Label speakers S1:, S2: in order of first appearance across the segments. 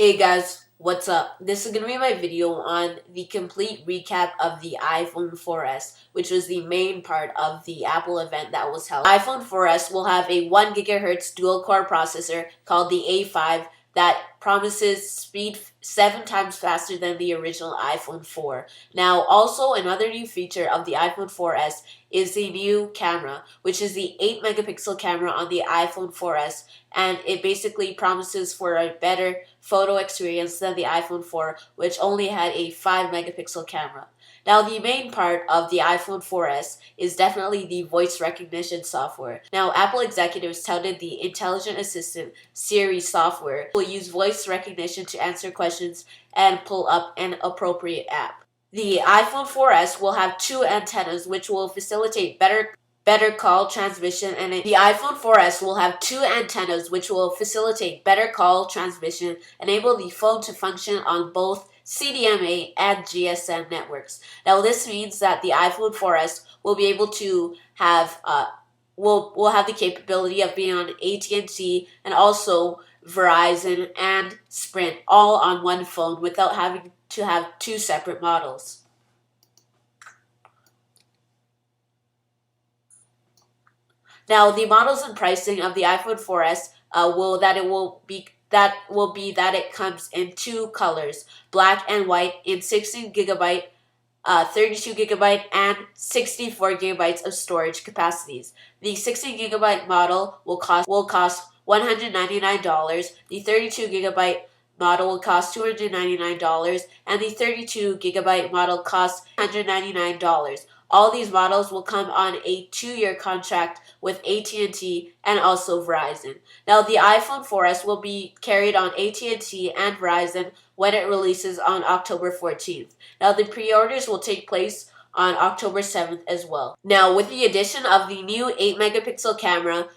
S1: Hey guys, what's up? This is going to be my video on the complete recap of the iPhone 4S, which was the main part of the Apple event that was held. iPhone 4S will have a 1 GHz dual-core processor called the A5 that promises speed 7 times faster than the original iPhone 4. Now, also another new feature of the iPhone 4S is the new camera, which is the 8 megapixel camera on the iPhone 4S, and it basically promises for a better photo experience than the iPhone 4, which only had a 5 megapixel camera. Now, the main part of the iPhone 4S is definitely the voice recognition software. Now, Apple executives touted the Intelligent Assistant Siri software will use voice recognition to answer questions and pull up an appropriate app. The iPhone 4S will have 2 antennas which will facilitate better call transmission, and the iPhone 4S will have 2 antennas which will facilitate better call transmission, enable the phone to function on both CDMA and GSM networks. Now this means that the iPhone 4S will be able to have will have the capability of being on AT&T and also Verizon and Sprint all on one phone without having to have 2 separate models. Now, the models and pricing of the iPhone 4S will be that it comes in 2 colors, black and white, in 16 gigabyte, 32 gigabyte, and 64 gigabytes of storage capacities. The 16 gigabyte model will cost $199. The 32 gigabyte model will cost $299, and the 32 gigabyte model costs $199. All these models will come on a 2-year contract with AT&T and also Verizon. Now, the iPhone 4S will be carried on AT&T and Verizon when it releases on October 14th. Now, the pre-orders will take place on October 7th as well. Now, with the addition of the new 8 megapixel camera,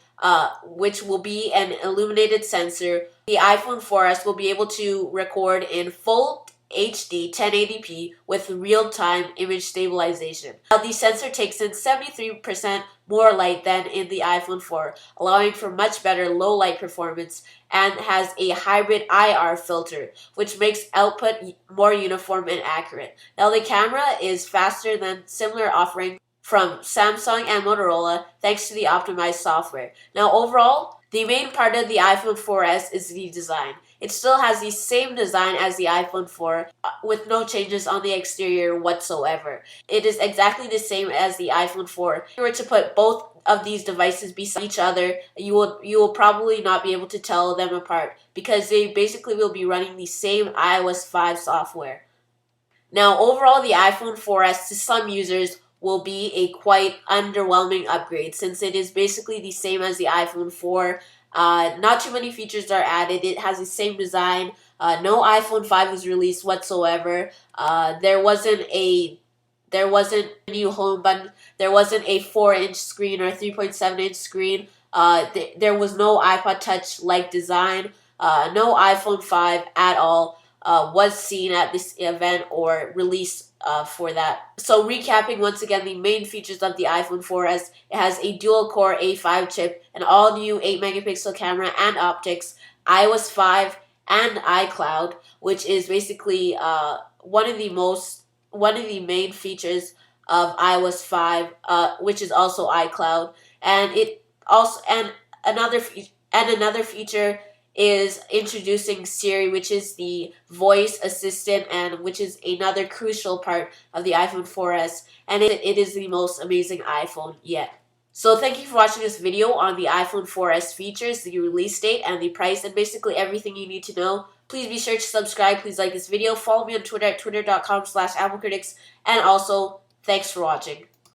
S1: which will be an illuminated sensor, the iPhone 4S will be able to record in full HD 1080p with real-time image stabilization. Now, the sensor takes in 73% more light than in the iPhone 4, allowing for much better low light performance, and has a hybrid IR filter, which makes output more uniform and accurate. Now, the camera is faster than similar offerings from Samsung and Motorola thanks to the optimized software. Now, overall, the main part of the iPhone 4S is the design. It still has the same design as the iPhone 4 with no changes on the exterior whatsoever. It is exactly the same as the iPhone 4. If you were to put both of these devices beside each other, you will probably not be able to tell them apart because they basically will be running the same iOS 5 software. Now, overall, the iPhone 4S to some users will be a quite underwhelming upgrade since it is basically the same as the iPhone 4. Not too many features are added. It has the same design. No iPhone 5 was released whatsoever. There wasn't a new home button. There wasn't a 4-inch screen or a 3.7-inch screen. There was no iPod Touch-like design. No iPhone 5 at all was seen at this event or released for that. So recapping once again the main features of the iPhone 4S, it has a dual-core A5 chip, an all-new 8 megapixel camera and optics, iOS 5 and iCloud, which is basically one of the main features of iOS 5, which is also iCloud, and another feature is introducing Siri, which is the voice assistant and which is another crucial part of the iPhone 4S, and it is the most amazing iPhone yet. So thank you for watching this video on the iPhone 4S features, the release date, and the price, and basically everything you need to know. Please be sure to subscribe, please like this video, follow me on Twitter at twitter.com/AppleCritics, and also, thanks for watching.